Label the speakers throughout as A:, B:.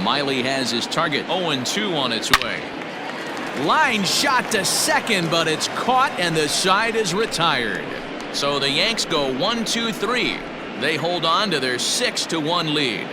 A: Miley has his target. 0-2 on its way. Line shot to second, but it's caught and the side is retired. So the Yanks go 1-2-3. They hold on to their 6-1 lead.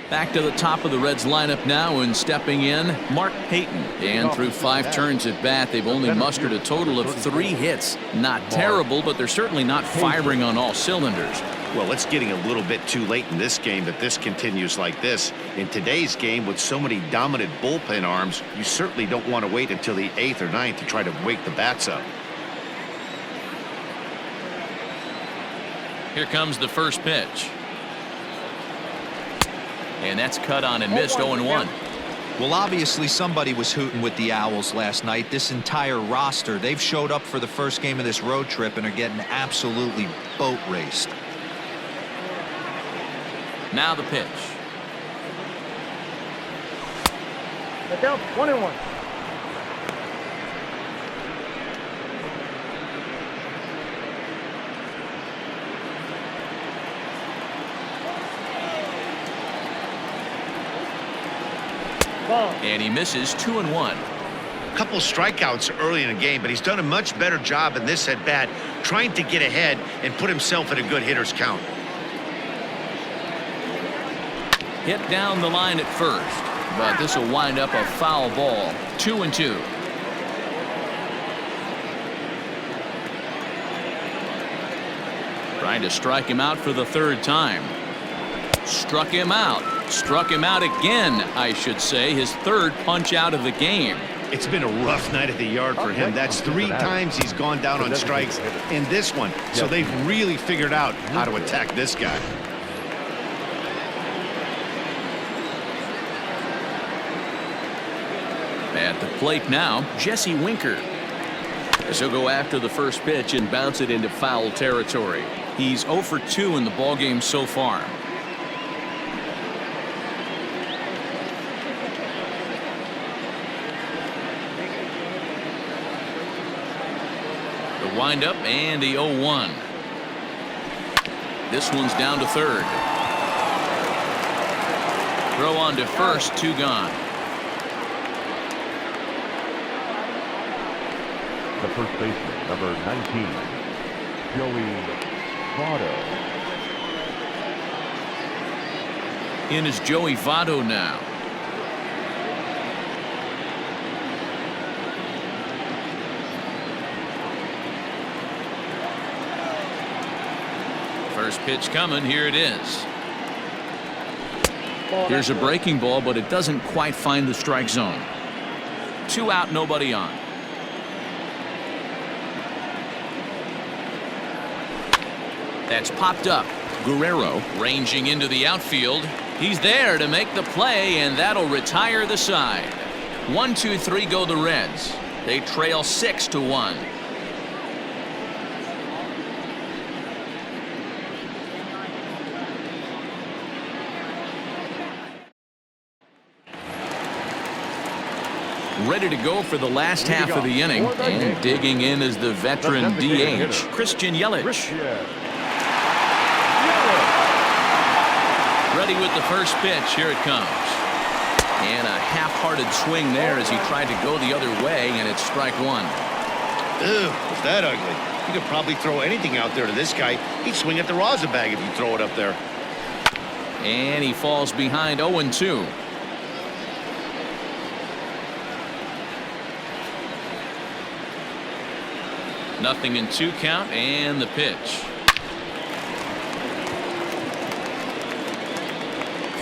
A: Back to the top of the Reds lineup now, and stepping in, Mark Payton. And through 5 turns at bat, they've only mustered a total of 3 hits. Not terrible, but they're certainly not firing on all cylinders.
B: Well, it's getting a little bit too late in this game that this continues like this. In today's game, with so many dominant bullpen arms, you certainly don't want to wait until the 8th or 9th to try to wake the bats up.
A: Here comes the first pitch. And that's cut on and missed. 0-1.
C: Well, obviously somebody was hooting with the Owls last night. This entire roster, they've showed up for the first game of this road trip and are getting absolutely boat raced.
A: Now the pitch.
D: 1-1.
A: And he misses. 2-1.
B: A couple strikeouts early in the game, but he's done a much better job in this at bat trying to get ahead and put himself in a good hitter's count.
A: Hit down the line at first, but this will wind up a foul ball. 2-2. Trying to strike him out for the 3rd time. Struck him out. Struck him out again, I should say. His 3rd punch out of the game.
B: It's been a rough night at the yard for him. That's 3 times he's gone down on strikes in this one. So they've really figured out how to attack this guy.
A: At the plate now, Jesse Winker. As he'll go after the first pitch and bounce it into foul territory. He's 0 for 2 in the ballgame so far. The windup and the 0-1. This one's down to 3rd. Throw on to first, 2 gone.
E: The first baseman, number 19, Joey Votto.
A: In is Joey Votto now. First pitch coming. Here it is. Here's a breaking ball, but it doesn't quite find the strike zone. 2 out, nobody on. That's popped up. Guerrero ranging into the outfield. He's there to make the play, and that'll retire the side. 1-2-3 go the Reds. They trail 6-1. Ready to go for the last half of the inning, and digging in is the veteran DH, Christian Yelich. Ready with the first pitch. Here it comes. And a half-hearted swing there as he tried to go the other way, and it's strike 1.
B: Ew, was that ugly? You could probably throw anything out there to this guy. He'd swing at the rosin bag if you throw it up there.
A: And he falls behind. 0-2. Nothing in 2 count, and the pitch.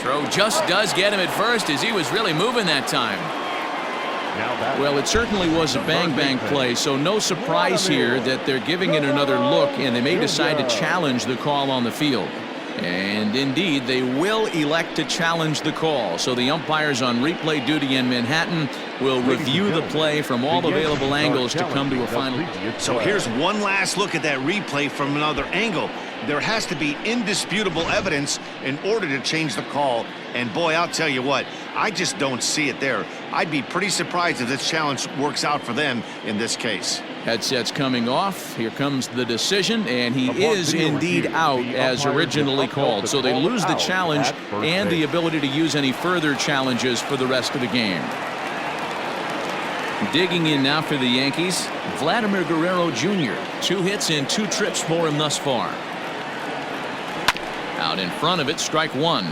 A: Throw just does get him at first, as he was really moving that time. Well, it certainly was a bang-bang play, so no surprise here that they're giving it another look, and they may decide to challenge the call on the field. And indeed, they will elect to challenge the call. So the umpires on replay duty in Manhattan will review the play from all available angles to come to a final.
B: So here's one last look at that replay from another angle. There has to be indisputable evidence in order to change the call. And boy, I'll tell you what, I just don't see it there. I'd be pretty surprised if this challenge works out for them in this case.
A: Headsets coming off. Here comes the decision, and he is indeed out as originally called. So they lose the challenge and the ability to use any further challenges for the rest of the game. Digging in now for the Yankees, Vladimir Guerrero Jr. 2 hits and 2 trips for him thus far. Out in front of it, strike 1.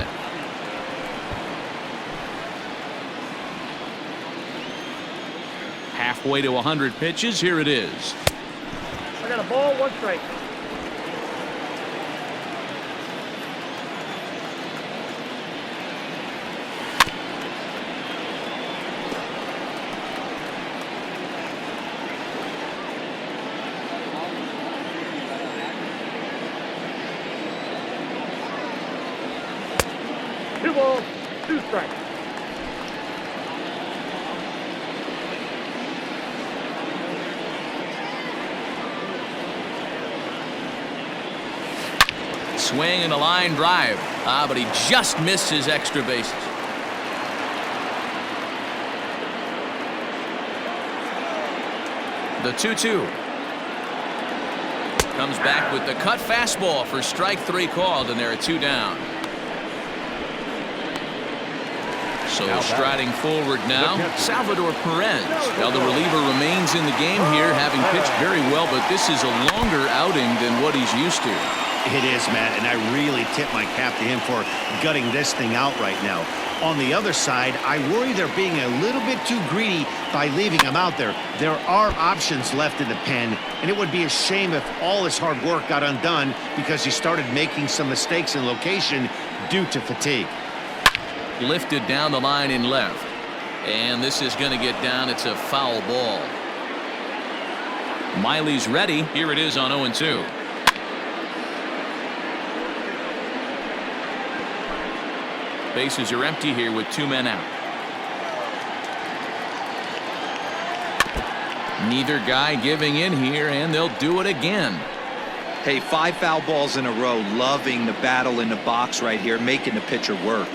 A: Halfway to 100 pitches. Here it is.
D: I got a ball, 1 strike. Two balls, 2 strikes.
A: Swing and a line drive. But he just missed his extra bases. The 2-2. Comes back with the cut fastball for strike 3 called, and there are 2 down. So striding forward now, Salvador Perez. Well, the reliever remains in the game here, having pitched very well, but this is a longer outing than what he's used to.
B: It is, Matt, and I really tip my cap to him for gutting this thing out right now. On the other side, I worry they're being a little bit too greedy by leaving him out there. There are options left in the pen, and it would be a shame if all his hard work got undone because he started making some mistakes in location due to fatigue.
A: Lifted down the line in left, and this is going to get down. It's a foul ball. Miley's ready. Here it is on 0-2. Bases are empty here with 2 men out. Neither guy giving in here, and they'll do it again.
C: Hey, 5 foul balls in a row. Loving the battle in the box right here, making the pitcher work.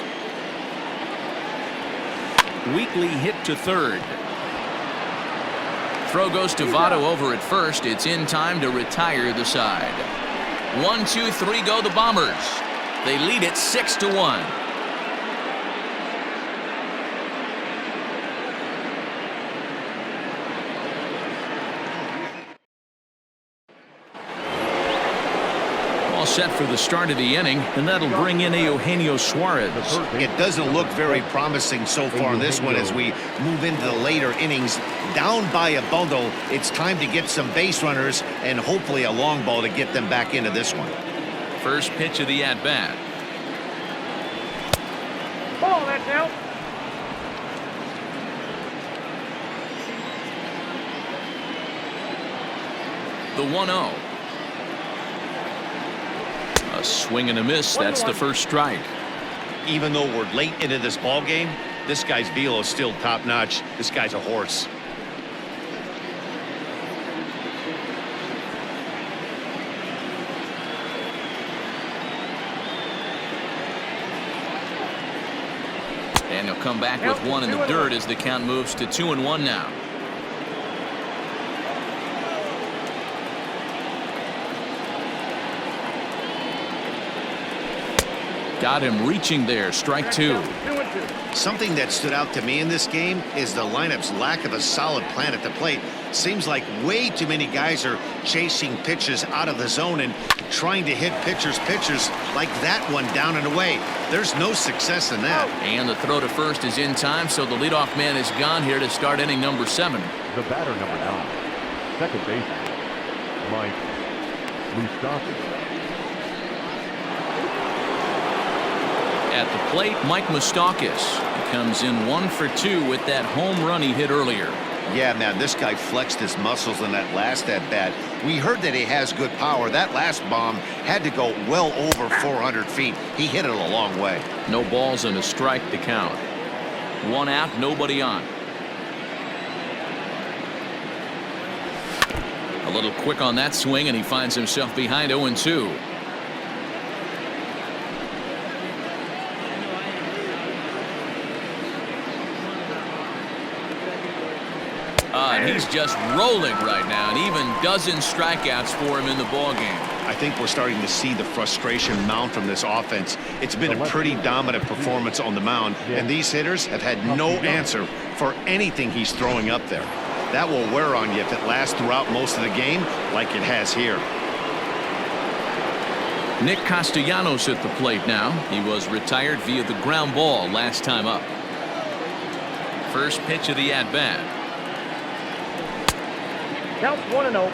A: Weakly hit to third. Throw goes to Votto over at first. It's in time to retire the side. 1, 2, 3 go the Bombers. They lead it 6-1. All set for the start of the inning, and that'll bring in Eugenio Suarez.
B: It doesn't look very promising so far in this one as we move into the later innings. Down by a bundle, it's time to get some base runners and hopefully a long ball to get them back into this one.
A: First pitch of the at-bat.
D: Ball, that's out.
A: The 1-0. A swing and a miss. That's the first strike.
B: Even though we're late into this ball game, this guy's velo is still top-notch. This guy's a horse.
A: And he'll come back with 1 in the dirt as the count moves to 2-1 now. Got him reaching there. Strike 2.
B: Something that stood out to me in this game is the lineup's lack of a solid plan at the plate. Seems like way too many guys are chasing pitches out of the zone and trying to hit pitchers like that one down and away. There's no success in that.
A: And the throw to first is in time, so the leadoff man is gone here to start inning number 7.
E: The batter, number 9, second baseman, Mike Moustakas.
A: At the plate, Mike Moustakas. He comes in 1 for 2 with that home run he hit earlier.
B: Yeah, man, this guy flexed his muscles in that last at-bat. We heard that he has good power. That last bomb had to go well over 400 feet. He hit it a long way.
A: No balls and a strike to count. 1 out, nobody on. A little quick on that swing, and he finds himself behind 0-2. And he's just rolling right now, and even dozens strikeouts for him in the ball game.
B: I think we're starting to see the frustration mount from this offense. It's been a pretty dominant performance on the mound, and these hitters have had no answer for anything he's throwing up there. That will wear on you if it lasts throughout most of the game like it has here.
A: Nick Castellanos at the plate now. He was retired via the ground ball last time up. First pitch of the at-bat.
D: Counts 1-0.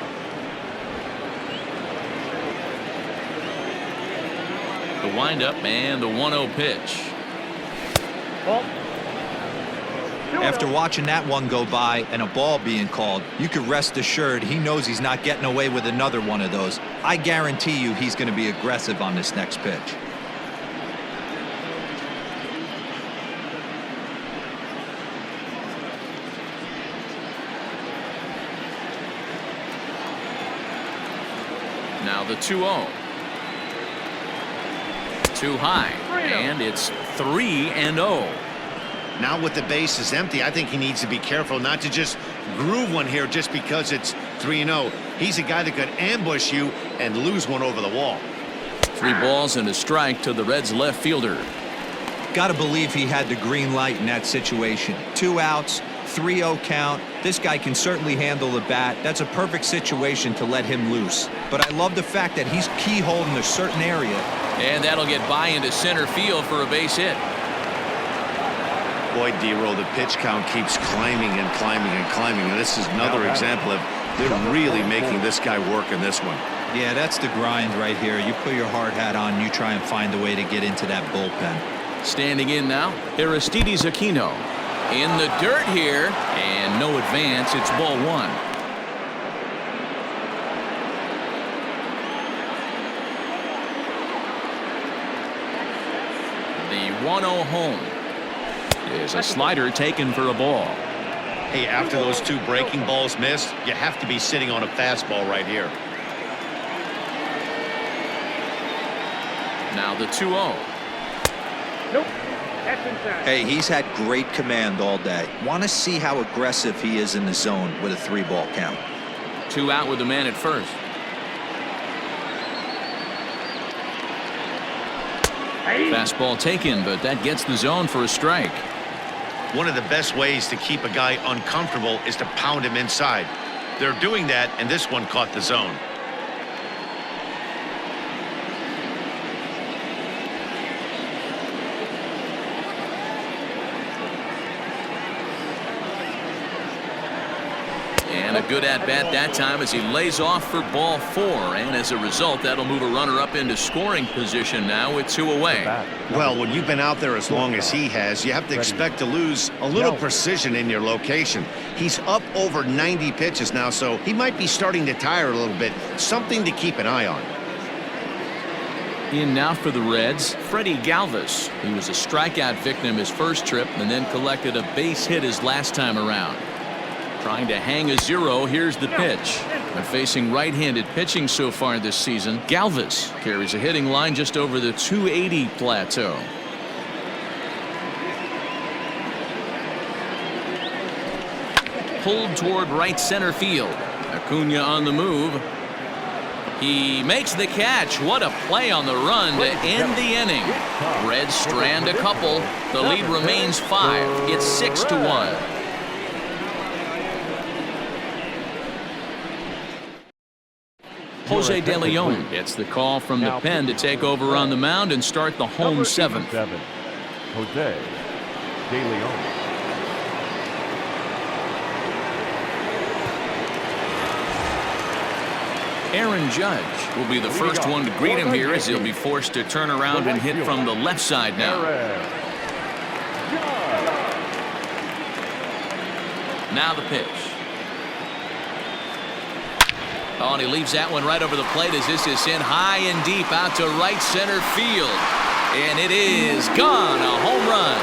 A: The windup and the 1-0 pitch.
D: Ball.
C: After watching that one go by and a ball being called, you could rest assured he knows he's not getting away with another one of those. I guarantee you he's going to be aggressive on this next pitch.
A: Now the 2-0. Too high, and it's 3-0.
B: Now with the bases empty, I think he needs to be careful not to just groove one here just because it's 3-0. He's a guy that could ambush you and lose one over the wall.
A: 3 balls and a strike to the Reds left fielder.
C: Got to believe he had the green light in that situation. 2 outs, 3-0 count. This guy can certainly handle the bat. That's a perfect situation to let him loose. But I love the fact that he's keyholing a certain area.
A: And that'll get by into center field for a base hit.
B: Boy, D-Roll, the pitch count keeps climbing and climbing and climbing. And this is another example of they're really making this guy work in this one.
C: Yeah, that's the grind right here. You put your hard hat on, you try and find a way to get into that bullpen.
A: Standing in now, Aristides Aquino. In the dirt here, and no advance. It's ball 1. The 1-0 home is a slider taken for a ball.
B: Hey, after those 2 breaking balls missed, you have to be sitting on a fastball right here.
A: Now the 2-0.
D: Nope. That's inside.
C: Hey, he's had great command all day. Want to see how aggressive he is in the zone with a 3-ball count.
A: 2 out with the man at first. Fastball taken, but that gets the zone for a strike.
B: One of the best ways to keep a guy uncomfortable is to pound him inside. They're doing that, and this one caught the zone.
A: And a good at-bat that time as he lays off for ball 4. And as a result, that'll move a runner up into scoring position now with 2 away.
B: Well, when you've been out there as long as he has, you have to expect to lose a little precision in your location. He's up over 90 pitches now, so he might be starting to tire a little bit. Something to keep an eye on.
A: In now for the Reds, Freddie Galvis. He was a strikeout victim his first trip and then collected a base hit his last time around. Trying to hang a 0. Here's the pitch. But facing right-handed pitching so far this season, Galvis carries a hitting line just over the 280 plateau. Pulled toward right center field. Acuna on the move. He makes the catch. What a play on the run to end the inning. Reds strand a couple. The lead remains 5. It's 6-1. Jose De Leon gets the call from the pen to take over on the mound and start the home 7th.
E: Jose De Leon.
A: Aaron Judge will be the first one to greet him here as he'll be forced to turn around and hit from the left side now. Now the pitch. Oh, and he leaves that one right over the plate as this is in high and deep out to right center field. And it is gone. A home run.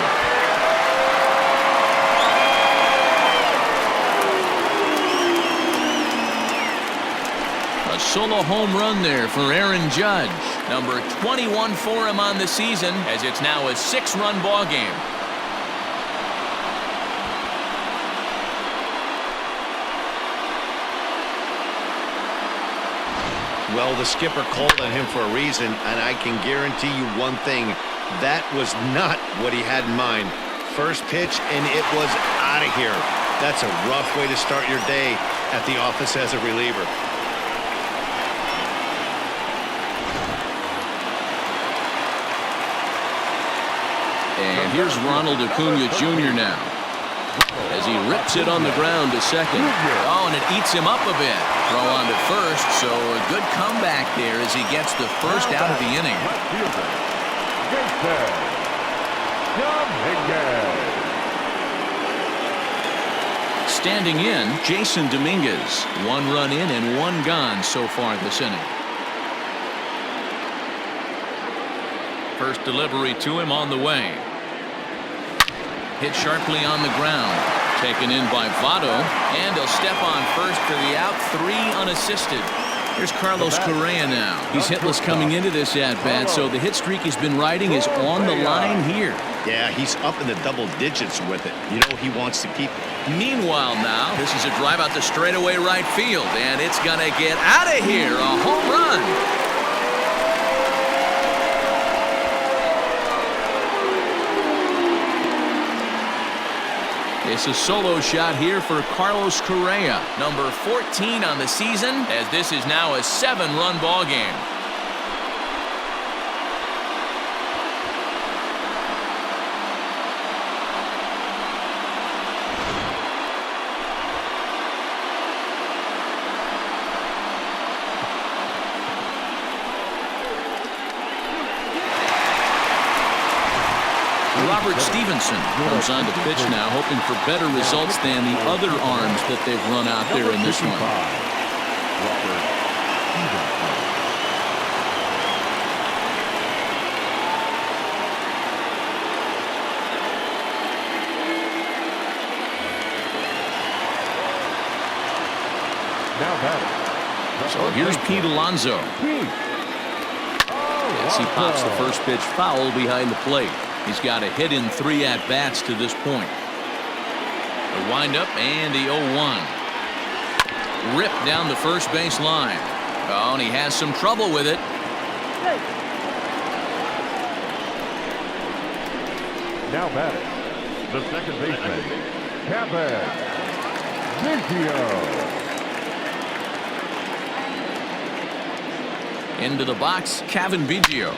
A: A solo home run there for Aaron Judge. Number 21 for him on the season as it's now a 6-run ball game.
B: Well, the skipper called on him for a reason, and I can guarantee you one thing. That was not what he had in mind. First pitch, and it was out of here. That's a rough way to start your day at the office as a reliever.
A: And here's Ronald Acuna Jr. now, as he rips it on the ground to second. Oh, and it eats him up a bit. Throw on to first, so a good comeback there as he gets the first out of the inning. Standing in, Jason Dominguez. 1 run in and 1 gone so far this inning. First delivery to him on the way. Hit sharply on the ground. Taken in by Votto, and he'll step on first for the out. 3 unassisted. Here's Carlos Correa now. He's hitless coming into this at-bat, so the hit streak he's been riding is on the line here.
B: Yeah, he's up in the double digits with it. You know he wants to keep.
A: Meanwhile now, this is a drive out the straightaway right field, and it's going to get out of here. A home run. It's a solo shot here for Carlos Correa, number 14 on the season, as this is now a 7-run ball game. Robert Stevenson comes on to pitch now, hoping for better results than the other arms that they've run out there in this one. So here's Pete Alonso. As he pops the first pitch foul behind the plate. He's got a hit in 3 at-bats to this point. The windup and the 0-1. Ripped down the first base line. Oh, and he has some trouble with it.
E: Now batting, the second baseman, Kevin Biggio.
A: Into the box, Kevin Biggio.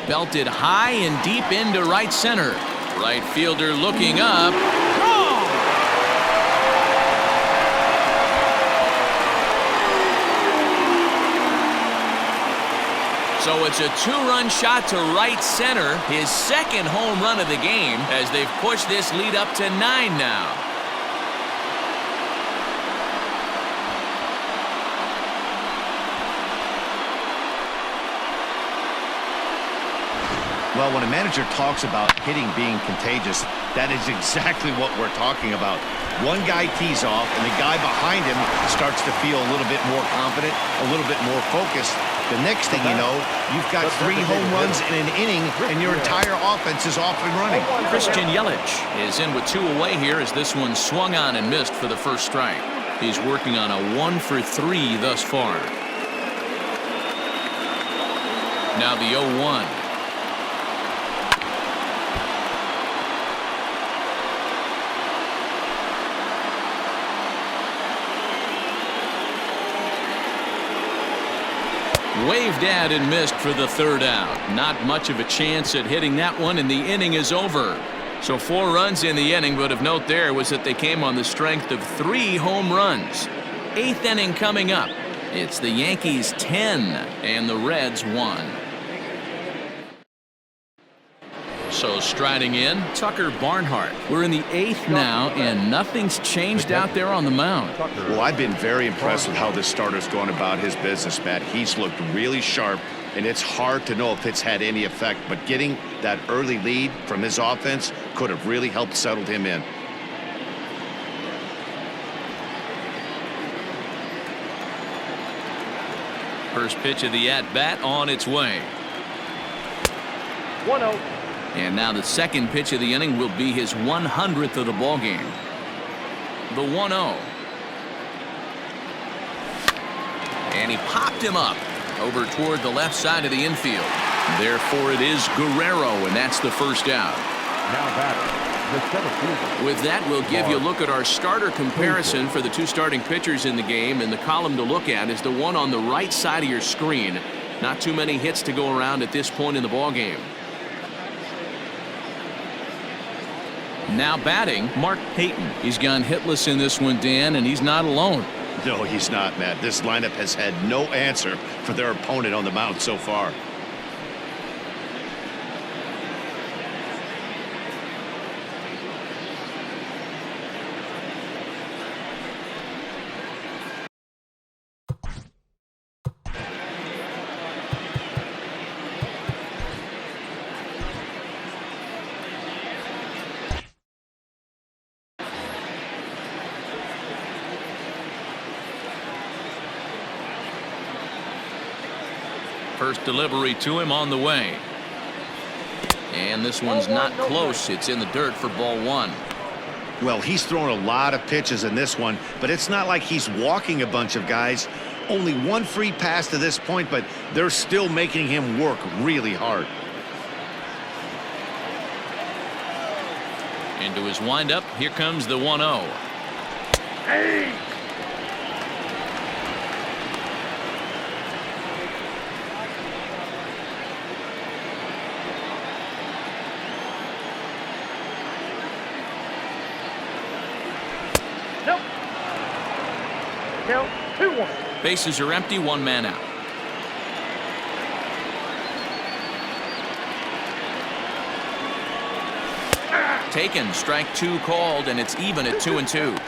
A: Belted high and deep into right center. Right fielder looking up. Gone! So it's a 2-run shot to right center. His second home run of the game as they've pushed this lead up to 9 now.
B: Well, when a manager talks about hitting being contagious, that is exactly what we're talking about. One guy tees off, and the guy behind him starts to feel a little bit more confident, a little bit more focused. The next thing you know, you've got 3 home runs in an inning, and your entire offense is off and running.
A: Christian Yelich is in with 2 away here as this one swung on and missed for the first strike. He's working on a 1 for 3 thus far. Now the 0-1. Waved at and missed for the 3rd out. Not much of a chance at hitting that one, and the inning is over. So 4 runs in the inning, but of note there was that they came on the strength of 3 home runs. 8th inning coming up. It's the Yankees 10 and the Reds 1. So striding in, Tucker Barnhart. We're in the 8th now, and nothing's changed out there on the mound.
B: Well, I've been very impressed with how this starter's going about his business, Matt. He's looked really sharp, and it's hard to know if it's had any effect, but getting that early lead from his offense could have really helped settle him in.
A: First pitch of the at-bat on its way.
D: 1-0.
A: And now the second pitch of the inning will be his 100th of the ball game. The 1-0. And he popped him up. over toward the left side of the infield. Therefore, it is Guerrero, and that's the first out.
E: Now batting, the center fielder.
A: With that, we'll give you a look at our starter comparison for the two starting pitchers in the game, and the column to look at is the one on the right side of your screen. Not too many hits to go around at this point in the ballgame. Now batting, Mark Payton. He's gone hitless in this one, Dan, and he's not alone.
B: No, he's not, Matt. This lineup has had no answer for their opponent on the mound so far.
A: First delivery to him on the way. And this one's not close. It's in the dirt for ball one.
B: Well, he's thrown a lot of pitches in this one, but it's not like he's walking a bunch of guys. Only one free pass to this point, but they're still making him work really hard.
A: Into his windup. Here comes the 1-0.
D: Hey! Nope. Count 2-1.
A: Bases are empty, one man out. Taken, strike two called, and it's even at 2-2.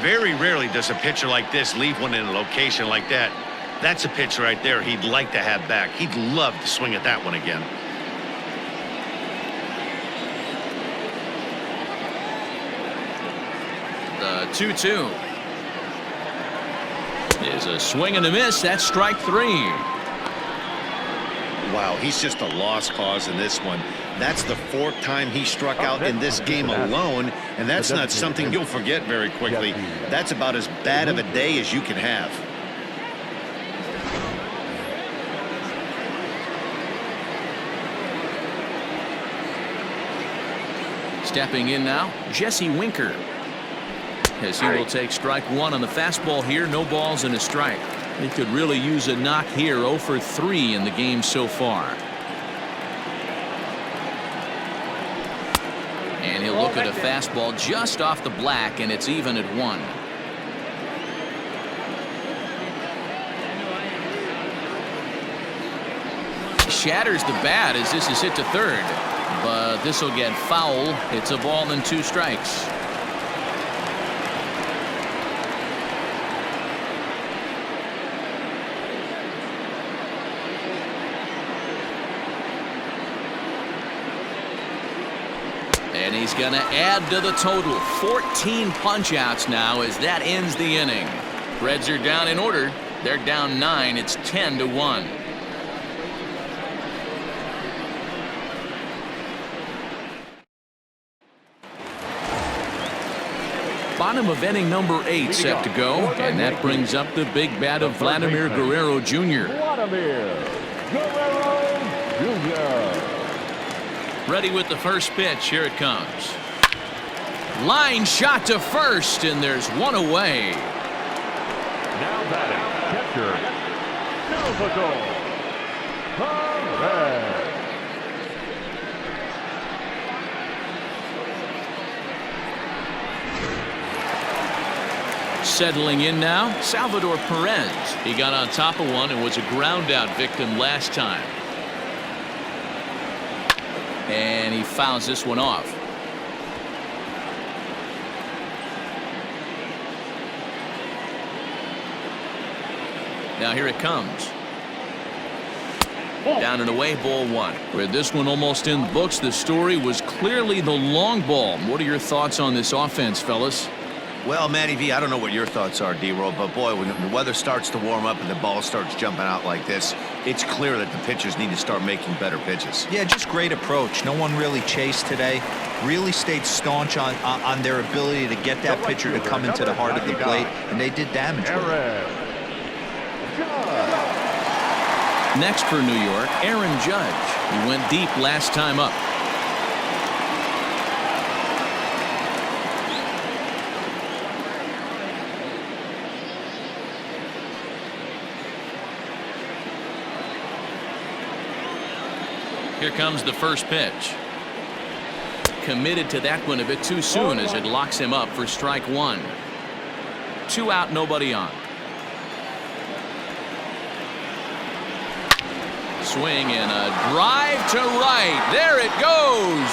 B: Very rarely does a pitcher like this leave one in a location like that. That's a pitch right there he'd like to have back. He'd love to swing at that one again.
A: The 2-2 is a swing and a miss. That's strike three.
B: Wow, he's just a lost cause in this one. That's the fourth time he struck out in this game alone, and that's not something you'll forget very quickly. That's about as bad of a day as you can have.
A: Stepping in now, Jesse Winker. As he will take strike one on the fastball here. No balls and a strike. He could really use a knock here. 0 for 3 in the game so far. And he'll look at a fastball just off the black, and it's even at 1. Shatters the bat as this is hit to third. But this will get foul. It's a ball and 2 strikes. And he's going to add to the total. 14 punch-outs now as that ends the inning. Reds are down in order. They're down 9. It's 10-1. Bottom of inning number 8 set to go. And that brings up the big bat of Vladimir Guerrero Jr.
E: Vladimir Guerrero Jr.
A: Ready with the first pitch. Here it comes. Line shot to first, and there's one away.
E: Now batting, catcher, Salvador Perez.
A: Settling in now, Salvador Perez. He got on top of one and was a ground out victim last time. And he fouls this one off. Now here it comes. Down and away, ball 1. With this one almost in the books, the story was clearly the long ball. What are your thoughts on this offense, fellas?
B: Well, Matty V, I don't know what your thoughts are, D-Roll, but boy, when the weather starts to warm up and the ball starts jumping out like this, it's clear that the pitchers need to start making better pitches.
C: Yeah, just great approach. No one really chased today. Really stayed staunch on their ability to get that pitcher to come into the heart of the plate, and they did damage with it.
A: Next for New York, Aaron Judge. He went deep last time up. Here comes the first pitch. Committed to that one a bit too soon as it locks him up for strike one. 2 out, nobody on. Swing and a drive to right. There it goes.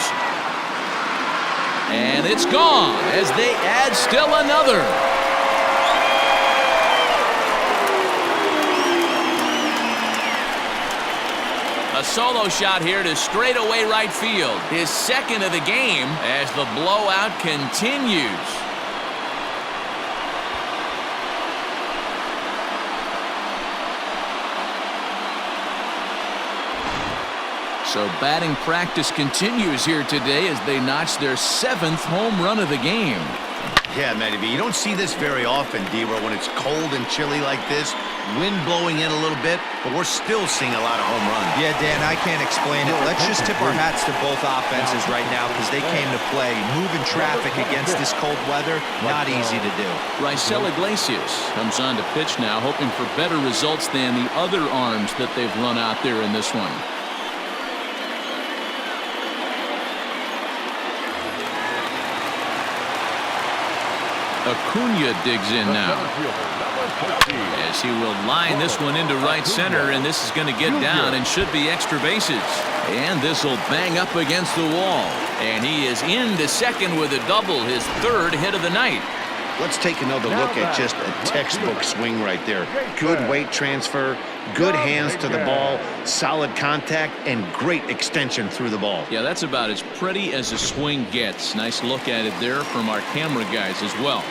A: And it's gone as they add still another. A solo shot here to straightaway right field. His second of the game as the blowout continues. So batting practice continues here today as they notch their 7th home run of the game.
B: Yeah, Matty B, you don't see this very often, D-Row, when it's cold and chilly like this. Wind blowing in a little bit, but we're still seeing a lot of home runs.
C: Yeah, Dan, I can't explain it. Let's just tip our hats to both offenses right now because they came to play. Moving traffic against this cold weather, not easy to do.
A: Raisel Iglesias comes on to pitch now, hoping for better results than the other arms that they've run out there in this one. Acuna digs in now as he will line this one into right center, and this is going to get down and should be extra bases. And this will bang up against the wall, and he is into second with a double, his 3rd hit of the night.
B: Let's take another look at just a textbook swing right there. Good weight transfer, good hands to the ball, solid contact, and great extension through the ball.
A: Yeah, that's about as pretty as a swing gets. Nice look at it there from our camera guys as well.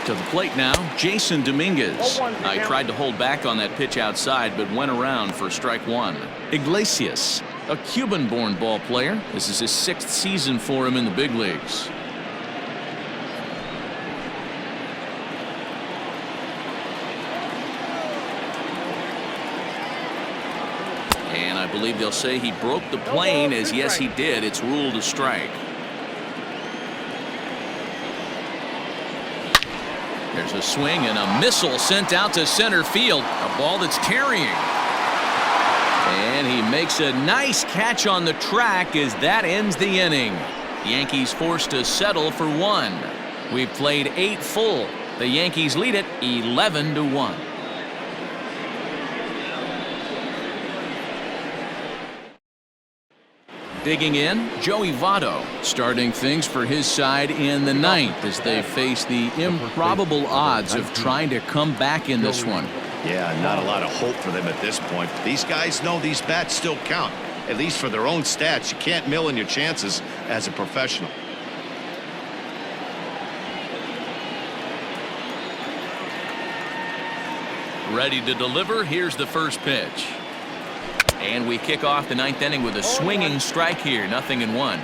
A: To the plate now, Jason Dominguez. I tried to hold back on that pitch outside, but went around for strike one. Iglesias, a Cuban-born ball player. This is his 6th season for him in the big leagues. And I believe they'll say he broke the plane, as yes he did. It's ruled a strike. There's a swing and a missile sent out to center field. A ball that's carrying. And he makes a nice catch on the track as that ends the inning. The Yankees forced to settle for 1. We've played 8 full. The Yankees lead it 11-1. Digging in, Joey Votto starting things for his side in the 9th as they face the improbable odds of trying to come back in this one.
B: Yeah, not a lot of hope for them at this point. These guys know these bats still count, at least for their own stats. You can't mill in your chances as a professional.
A: Ready to deliver. Here's the first pitch. And we kick off the 9th inning with a swinging strike here. 0-1.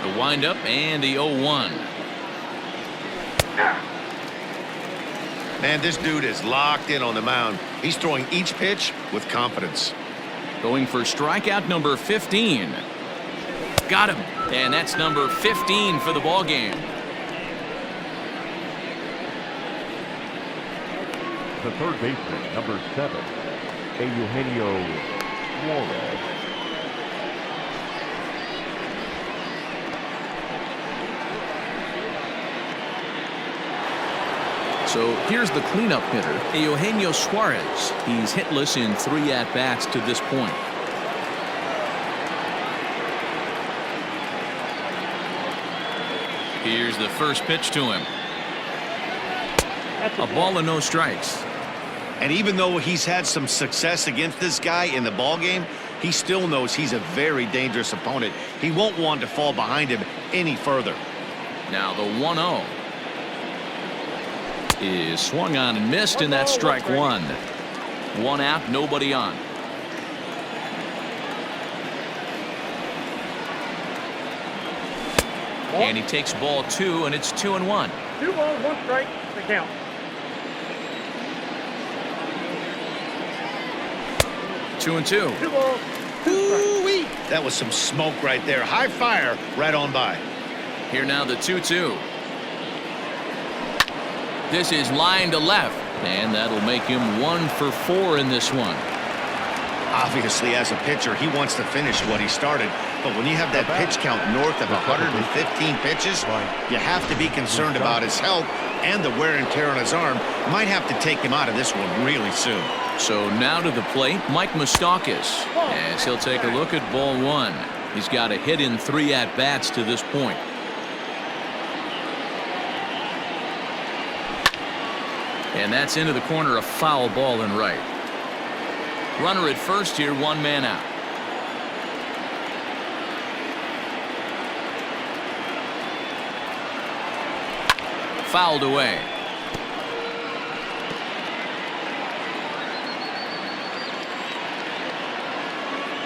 A: The windup and the 0-1.
B: Man, this dude is locked in on the mound. He's throwing each pitch with confidence.
A: Going for strikeout number 15. Got him. And that's number 15 for the ball game.
E: The third baseman, number 7, Eugenio Suarez.
A: So here's the cleanup hitter, Eugenio Suarez. He's hitless in 3 at-bats to this point. Here's the first pitch to him. A ball and no strikes.
B: And even though he's had some success against this guy in the ball game, he still knows he's a very dangerous opponent. He won't want to fall behind him any further.
A: Now the 1-0 is swung on and missed, and that's strike 1. 1 out, nobody on. And he takes ball 2, and it's 2-1.
D: 2 balls, 1 strike, the count.
A: 2-2.
D: 2 balls, 2 strikes.
B: Ooh-wee. That was some smoke right there. High fire right on by.
A: Here now the 2-2. This is line to left, and that'll make him 1 for 4 in this one.
B: Obviously, as a pitcher, he wants to finish what he started. But when you have that pitch count north of 115 pitches, you have to be concerned about his health and the wear and tear on his arm. Might have to take him out of this one really soon.
A: So now to the plate, Mike Moustakas, as he'll take a look at ball 1. He's got a hit in 3 at-bats to this point. And that's into the corner, a foul ball and right. Runner at first here, 1 man out. Fouled away.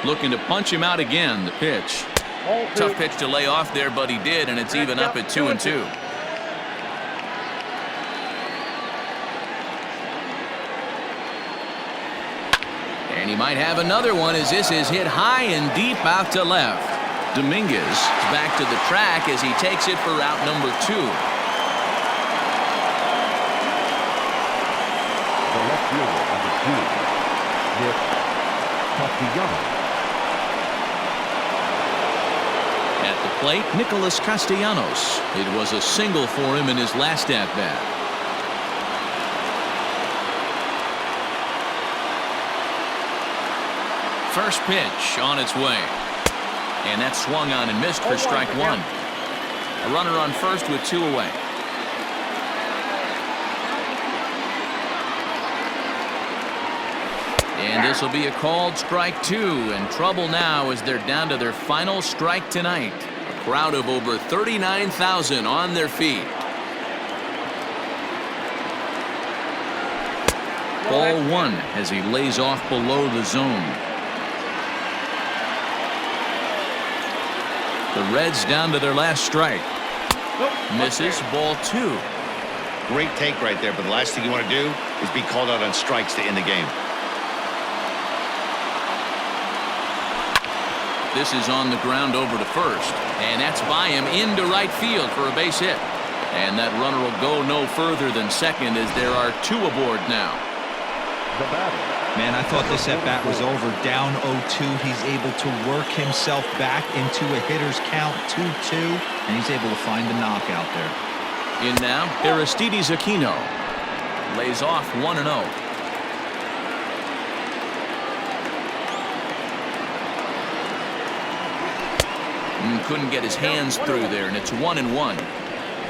A: Looking to punch him out again, the pitch. Tough pitch to lay off there, but he did, and it's even up at 2-2. And he might have another one as this is hit high and deep out to left. Dominguez is back to the track as he takes it for route number 2.
E: The left fielder, number 2, Nick Castellanos.
A: At the plate, Nicholas Castellanos. It was a single for him in his last at-bat. First pitch on its way. And that swung on and missed for strike 1. A runner on first with 2 away. And this will be a called strike 2. And trouble now as they're down to their final strike tonight. A crowd of over 39,000 on their feet. Ball 1 as he lays off below the zone. The Reds down to their last strike. Misses, ball 2.
B: Great take right there, but the last thing you want to do is be called out on strikes to end the game.
A: This is on the ground over to first, and that's by him into right field for a base hit. And that runner will go no further than second as there are 2 aboard now.
E: The batter.
C: Man, I thought this at-bat was over. Down 0-2. He's able to work himself back into a hitter's count, 2-2, and he's able to find the knockout there.
A: In now, Aristides Aquino. Lays off 1-0. Couldn't get his hands through there, and it's 1-1.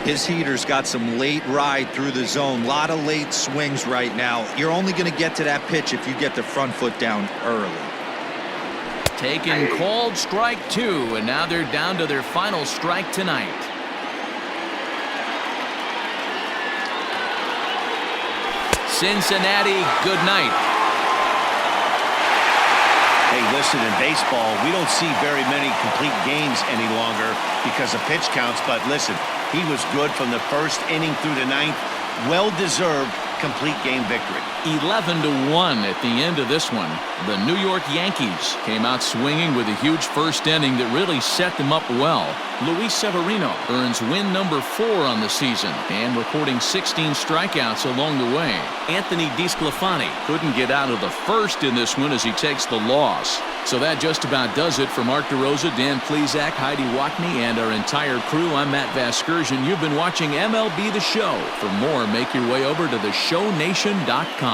C: His heater's got some late ride through the zone. A lot of late swings right now. You're only going to get to that pitch if you get the front foot down early.
A: Taken called strike 2, and now they're down to their final strike tonight. Cincinnati, good night.
B: Hey, listen, in baseball, we don't see very many complete games any longer because of pitch counts, but listen, he was good from the first inning through the 9th. Well-deserved complete game victory.
A: 11-1 at the end of this one. The New York Yankees came out swinging with a huge first inning that really set them up well. Luis Severino earns win number 4 on the season and recording 16 strikeouts along the way. Anthony DeSclafani couldn't get out of the first in this one as he takes the loss. So that just about does it for Mark DeRosa, Dan Plesac, Heidi Watney, and our entire crew. I'm Matt Vasgersian. You've been watching MLB The Show. For more, make your way over to theshownation.com.